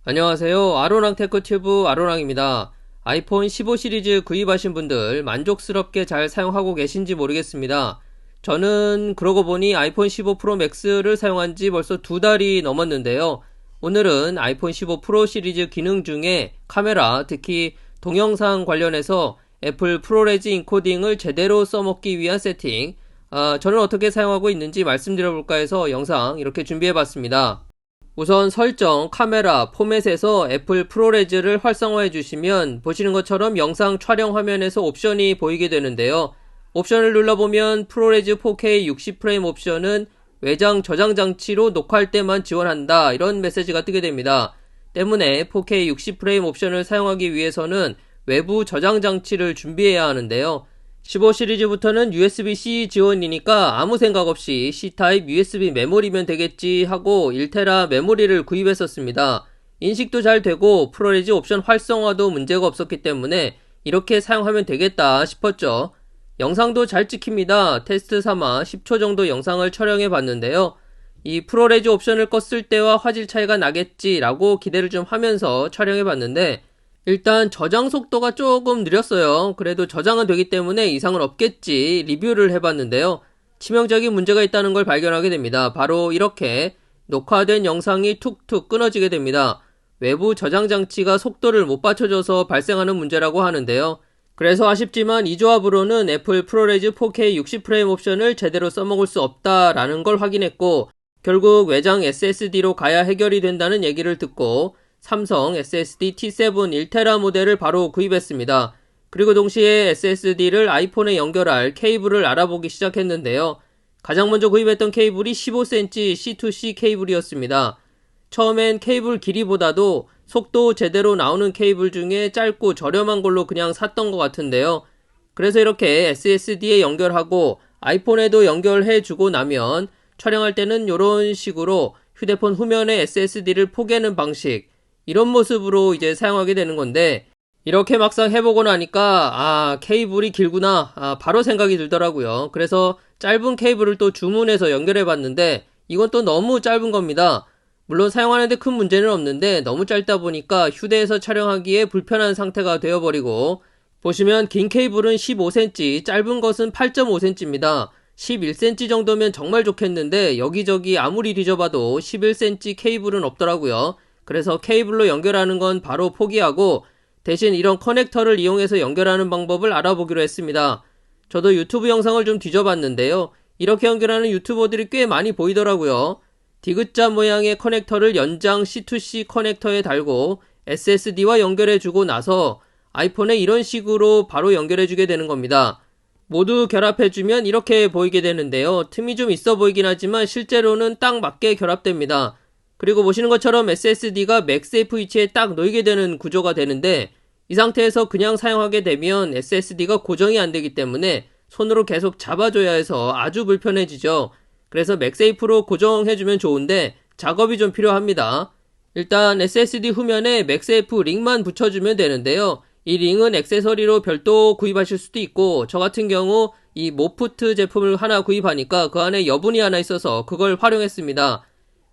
안녕하세요. 아로랑 테크튜브 아로랑입니다. 아이폰 15 시리즈 구입하신 분들 만족스럽게 잘 사용하고 계신지 모르겠습니다. 저는 그러고 보니 아이폰 15 프로 맥스를 사용한 지 벌써 2달이 넘었는데요. 오늘은 아이폰 15 프로 시리즈 기능 중에 카메라, 특히 동영상 관련해서 애플 프로레지 인코딩을 제대로 써먹기 위한 세팅, 저는 어떻게 사용하고 있는지 말씀드려볼까 해서 영상 이렇게 준비해봤습니다. 우선 설정, 카메라, 포맷에서 애플 프로레즈를 활성화해 주시면 보시는 것처럼 영상 촬영 화면에서 옵션이 보이게 되는데요. 옵션을 눌러보면 프로레즈 4K 60프레임 옵션은 외장 저장 장치로 녹화할 때만 지원한다, 이런 메시지가 뜨게 됩니다. 때문에 4K 60프레임 옵션을 사용하기 위해서는 외부 저장 장치를 준비해야 하는데요. 15 시리즈부터는 USB-C 지원이니까 아무 생각 없이 C타입 USB 메모리면 되겠지 하고 1테라 메모리를 구입했었습니다. 인식도 잘 되고 프로레지 옵션 활성화도 문제가 없었기 때문에 이렇게 사용하면 되겠다 싶었죠. 영상도 잘 찍힙니다. 테스트 삼아 10초 정도 영상을 촬영해 봤는데요. 이 프로레지 옵션을 껐을 때와 화질 차이가 나겠지라고 기대를 좀 하면서 촬영해 봤는데 일단 저장 속도가 조금 느렸어요. 그래도 저장은 되기 때문에 이상은 없겠지 리뷰를 해봤는데요. 치명적인 문제가 있다는 걸 발견하게 됩니다. 바로 이렇게 녹화된 영상이 툭툭 끊어지게 됩니다. 외부 저장 장치가 속도를 못 받쳐줘서 발생하는 문제라고 하는데요. 그래서 아쉽지만 이 조합으로는 애플 프로레즈 4K 60프레임 옵션을 제대로 써먹을 수 없다라는 걸 확인했고, 결국 외장 SSD로 가야 해결이 된다는 얘기를 듣고 삼성 SSD T7 1테라 모델을 바로 구입했습니다. 그리고 동시에 SSD를 아이폰에 연결할 케이블을 알아보기 시작했는데요. 가장 먼저 구입했던 케이블이 15cm C2C 케이블이었습니다. 처음엔 케이블 길이보다도 속도 제대로 나오는 케이블 중에 짧고 저렴한 걸로 그냥 샀던 것 같은데요. 그래서 이렇게 SSD에 연결하고 아이폰에도 연결해주고 나면 촬영할 때는 이런 식으로 휴대폰 후면에 SSD를 포개는 방식, 이런 모습으로 이제 사용하게 되는 건데, 이렇게 막상 해보고 나니까 케이블이 길구나, 바로 생각이 들더라고요. 그래서 짧은 케이블을 또 주문해서 연결해 봤는데 이건 또 너무 짧은 겁니다. 물론 사용하는데 큰 문제는 없는데 너무 짧다 보니까 휴대에서 촬영하기에 불편한 상태가 되어버리고, 보시면 긴 케이블은 15cm, 짧은 것은 8.5cm입니다. 11cm 정도면 정말 좋겠는데 여기저기 아무리 뒤져봐도 11cm 케이블은 없더라고요. 그래서 케이블로 연결하는 건 바로 포기하고 대신 이런 커넥터를 이용해서 연결하는 방법을 알아보기로 했습니다. 저도 유튜브 영상을 좀 뒤져봤는데요. 이렇게 연결하는 유튜버들이 꽤 많이 보이더라고요. 디귿자 모양의 커넥터를 연장 C2C 커넥터에 달고 SSD와 연결해주고 나서 아이폰에 이런 식으로 바로 연결해주게 되는 겁니다. 모두 결합해주면 이렇게 보이게 되는데요. 틈이 좀 있어 보이긴 하지만 실제로는 딱 맞게 결합됩니다. 그리고 보시는 것처럼 SSD가 맥세이프 위치에 딱 놓이게 되는 구조가 되는데, 이 상태에서 그냥 사용하게 되면 SSD가 고정이 안 되기 때문에 손으로 계속 잡아줘야 해서 아주 불편해지죠. 그래서 맥세이프로 고정해주면 좋은데 작업이 좀 필요합니다. 일단 SSD 후면에 맥세이프 링만 붙여주면 되는데요. 이 링은 액세서리로 별도 구입하실 수도 있고, 저 같은 경우 이 모프트 제품을 하나 구입하니까 그 안에 여분이 하나 있어서 그걸 활용했습니다.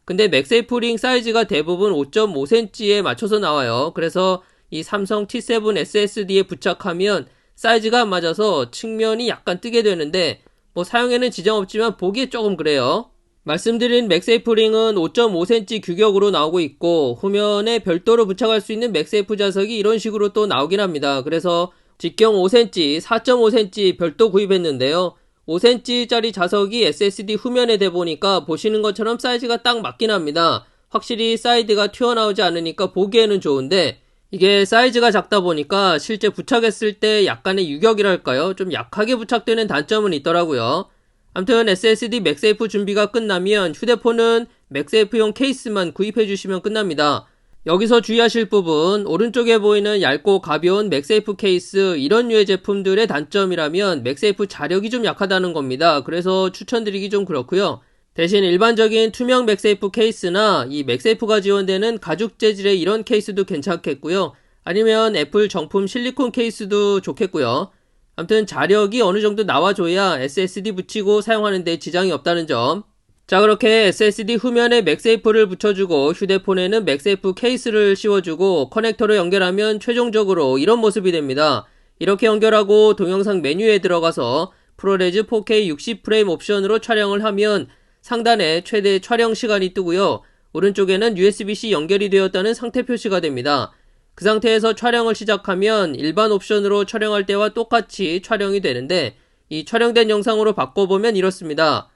근데 맥세이프 링 사이즈가 대부분 5.5cm에 맞춰서 나와요. 그래서 이 삼성 T7 SSD에 부착하면 사이즈가 안 맞아서 측면이 약간 뜨게 되는데 뭐 사용에는 지장 없지만 보기에 조금 그래요. 말씀드린 맥세이프 링은 5.5cm 규격으로 나오고 있고, 후면에 별도로 부착할 수 있는 맥세이프 자석이 이런 식으로 또 나오긴 합니다. 그래서 직경 5cm, 4.5cm 별도 구입했는데요. 5cm짜리 자석이 SSD 후면에 대보니까 보시는 것처럼 사이즈가 딱 맞긴 합니다. 확실히 사이드가 튀어나오지 않으니까 보기에는 좋은데, 이게 사이즈가 작다 보니까 실제 부착했을 때 약간의 유격이랄까요? 좀 약하게 부착되는 단점은 있더라고요. 아무튼 SSD 맥세이프 준비가 끝나면 휴대폰은 맥세이프용 케이스만 구입해 주시면 끝납니다. 여기서 주의하실 부분, 오른쪽에 보이는 얇고 가벼운 맥세이프 케이스, 이런 류의 제품들의 단점이라면 맥세이프 자력이 좀 약하다는 겁니다. 그래서 추천드리기 좀 그렇고요. 대신 일반적인 투명 맥세이프 케이스나 이 맥세이프가 지원되는 가죽 재질의 이런 케이스도 괜찮겠고요. 아니면 애플 정품 실리콘 케이스도 좋겠고요. 아무튼 자력이 어느 정도 나와줘야 SSD 붙이고 사용하는 데 지장이 없다는 점. 자, 그렇게 SSD 후면에 맥세이프를 붙여주고 휴대폰에는 맥세이프 케이스를 씌워주고 커넥터로 연결하면 최종적으로 이런 모습이 됩니다. 이렇게 연결하고 동영상 메뉴에 들어가서 프로레즈 4K 60프레임 옵션으로 촬영을 하면 상단에 최대 촬영 시간이 뜨고요. 오른쪽에는 USB-C 연결이 되었다는 상태 표시가 됩니다. 그 상태에서 촬영을 시작하면 일반 옵션으로 촬영할 때와 똑같이 촬영이 되는데 이 촬영된 영상으로 바꿔보면 이렇습니다.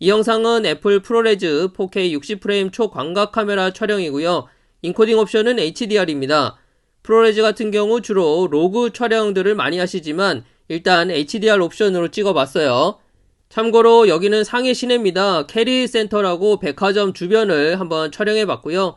이 영상은 애플 프로레즈 4K 60프레임 초광각 카메라 촬영이고요. 인코딩 옵션은 HDR입니다. 프로레즈 같은 경우 주로 로그 촬영들을 많이 하시지만 일단 HDR 옵션으로 찍어봤어요. 참고로 여기는 상해 시내입니다. 캐리 센터라고 백화점 주변을 한번 촬영해봤고요.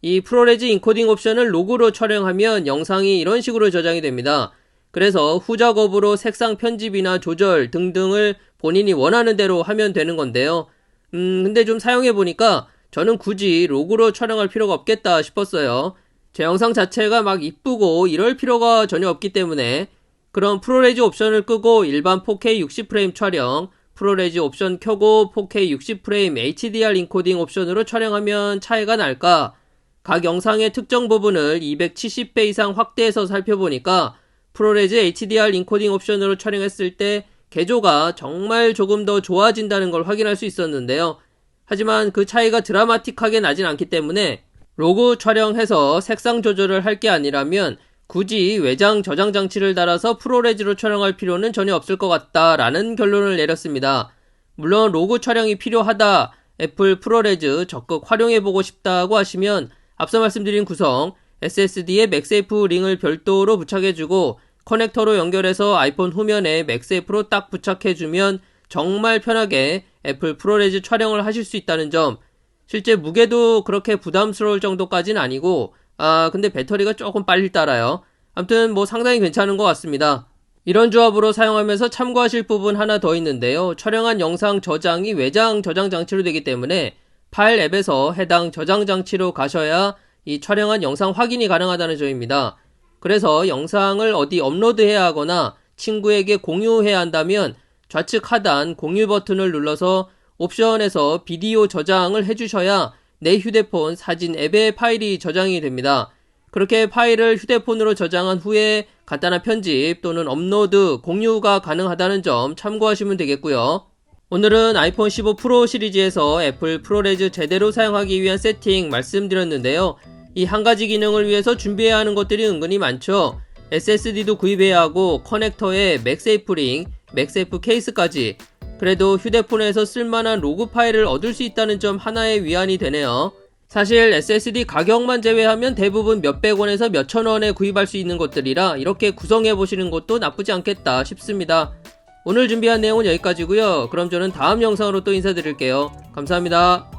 이 프로레즈 인코딩 옵션을 로그로 촬영하면 영상이 이런 식으로 저장이 됩니다. 그래서 후작업으로 색상 편집이나 조절 등등을 본인이 원하는 대로 하면 되는 건데요. 근데 좀 사용해보니까 저는 굳이 로그로 촬영할 필요가 없겠다 싶었어요. 제 영상 자체가 막 이쁘고 이럴 필요가 전혀 없기 때문에 그럼 프로레즈 옵션을 끄고 일반 4K 60프레임 촬영, 프로레즈 옵션 켜고 4K 60프레임 HDR 인코딩 옵션으로 촬영하면 차이가 날까? 각 영상의 특정 부분을 270배 이상 확대해서 살펴보니까 프로레즈 HDR 인코딩 옵션으로 촬영했을 때 개조가 정말 조금 더 좋아진다는 걸 확인할 수 있었는데요. 하지만 그 차이가 드라마틱하게 나진 않기 때문에 로그 촬영해서 색상 조절을 할 게 아니라면 굳이 외장 저장 장치를 달아서 프로레즈로 촬영할 필요는 전혀 없을 것 같다라는 결론을 내렸습니다. 물론 로그 촬영이 필요하다, 애플 프로레즈 적극 활용해보고 싶다고 하시면 앞서 말씀드린 구성 SSD에 맥세이프 링을 별도로 부착해주고 커넥터로 연결해서 아이폰 후면에 맥세이프로 딱 부착해주면 정말 편하게 애플 프로레즈 촬영을 하실 수 있다는 점, 실제 무게도 그렇게 부담스러울 정도까지는 아니고 근데 배터리가 조금 빨리 따라요. 아무튼 뭐 상당히 괜찮은 것 같습니다. 이런 조합으로 사용하면서 참고하실 부분 하나 더 있는데요. 촬영한 영상 저장이 외장 저장 장치로 되기 때문에 파일 앱에서 해당 저장 장치로 가셔야 이 촬영한 영상 확인이 가능하다는 점입니다. 그래서 영상을 어디 업로드해야 하거나 친구에게 공유해야 한다면 좌측 하단 공유 버튼을 눌러서 옵션에서 비디오 저장을 해주셔야 내 휴대폰 사진 앱에 파일이 저장이 됩니다. 그렇게 파일을 휴대폰으로 저장한 후에 간단한 편집 또는 업로드, 공유가 가능하다는 점 참고하시면 되겠고요. 오늘은 아이폰 15 프로 시리즈에서 애플 프로레즈 제대로 사용하기 위한 세팅 말씀드렸는데요. 이 한 가지 기능을 위해서 준비해야 하는 것들이 은근히 많죠. SSD도 구입해야 하고 커넥터에 맥세이프 링, 맥세이프 케이스까지. 그래도 휴대폰에서 쓸만한 로그 파일을 얻을 수 있다는 점 하나의 위안이 되네요. 사실 SSD 가격만 제외하면 대부분 몇백 원에서 몇천 원에 구입할 수 있는 것들이라 이렇게 구성해보시는 것도 나쁘지 않겠다 싶습니다. 오늘 준비한 내용은 여기까지고요. 그럼 저는 다음 영상으로 또 인사드릴게요. 감사합니다.